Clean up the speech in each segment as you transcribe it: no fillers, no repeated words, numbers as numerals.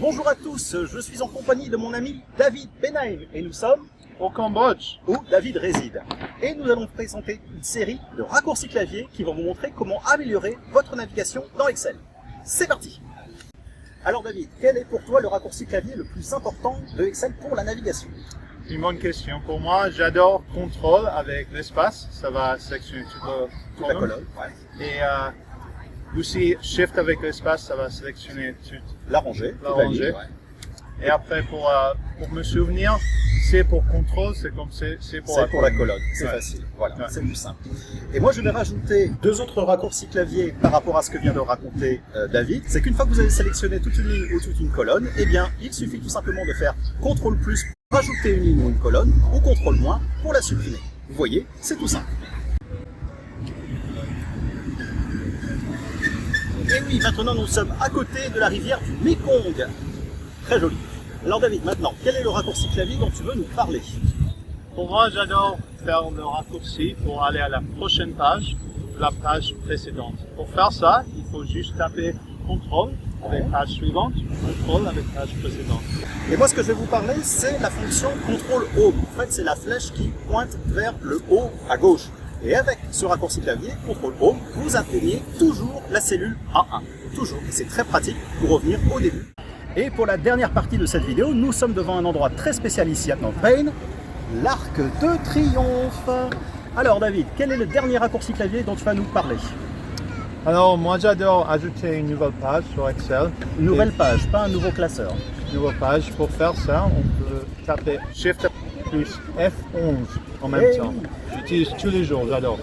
Bonjour à tous, je suis en compagnie de mon ami David Benheim et nous sommes au Cambodge, où David réside. Et nous allons présenter une série de raccourcis clavier qui vont vous montrer comment améliorer votre navigation dans Excel. C'est parti! Alors David, quel est pour toi le raccourci clavier le plus important de Excel pour la navigation? Une bonne question. Pour moi, j'adore contrôle avec l'espace, ça va sélectionner toute la colonne. Ouais. Et aussi shift avec l'espace, ça va sélectionner toute la rangée. Ouais. Et après, pour me souvenir, c'est pour contrôle, c'est comme c'est pour la colonne. C'est facile. Voilà, c'est plus simple. Et moi, je vais rajouter deux autres raccourcis clavier par rapport à ce que vient de raconter David. C'est qu'une fois que vous avez sélectionné toute une ligne ou toute une colonne, eh bien, il suffit tout simplement de faire CTRL+ pour rajouter une ligne ou une colonne, ou CTRL- pour la supprimer. Vous voyez, c'est tout simple. Et oui, maintenant nous sommes à côté de la rivière du Mekong. Très joli. Alors David, maintenant, quel est le raccourci clavier dont tu veux nous parler? Pour moi, j'adore faire le raccourci pour aller à la prochaine page, la page précédente. Pour faire ça, il faut juste taper CTRL avec page suivante, CTRL avec page précédente. Et moi, ce que je vais vous parler, c'est la fonction CTRL Home. En fait, c'est la flèche qui pointe vers le haut à gauche. Et avec ce raccourci clavier, CTRL Home, vous atteignez toujours la cellule A1. Toujours. Et c'est très pratique pour revenir au début. Et pour la dernière partie de cette vidéo, nous sommes devant un endroit très spécial ici à Phnom Penh, l'Arc de Triomphe. Alors David, quel est le dernier raccourci clavier dont tu vas nous parler? Alors moi j'adore ajouter une nouvelle page sur Excel. Une nouvelle page, pas un nouveau classeur. Une nouvelle page. Pour faire ça, on peut taper Shift plus F11 en même temps. Oui. J'utilise tous les jours, j'adore.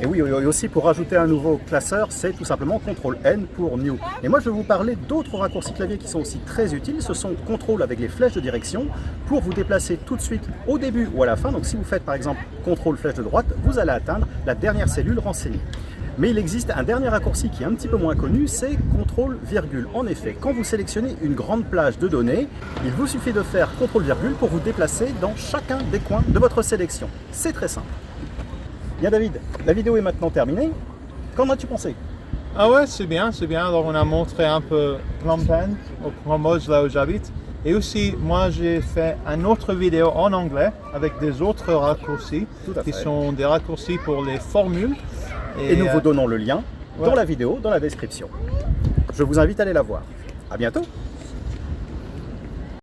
Et oui, aussi pour rajouter un nouveau classeur, c'est tout simplement CTRL-N pour New. Et moi je vais vous parler d'autres raccourcis clavier qui sont aussi très utiles. Ce sont CTRL avec les flèches de direction pour vous déplacer tout de suite au début ou à la fin. Donc si vous faites par exemple CTRL flèche de droite, vous allez atteindre la dernière cellule renseignée. Mais il existe un dernier raccourci qui est un petit peu moins connu, c'est CTRL virgule. En effet, quand vous sélectionnez une grande plage de données, il vous suffit de faire CTRL virgule pour vous déplacer dans chacun des coins de votre sélection. C'est très simple. Bien David, la vidéo est maintenant terminée. Qu'en as-tu pensé? Ah ouais, c'est bien, c'est bien. Alors on a montré un peu Phnom Penh, au Cambodge, là où j'habite. Et aussi, moi j'ai fait une autre vidéo en anglais avec des autres raccourcis qui sont des raccourcis pour les formules. Et nous vous donnons le lien dans la vidéo, dans la description. Je vous invite à aller la voir. À bientôt.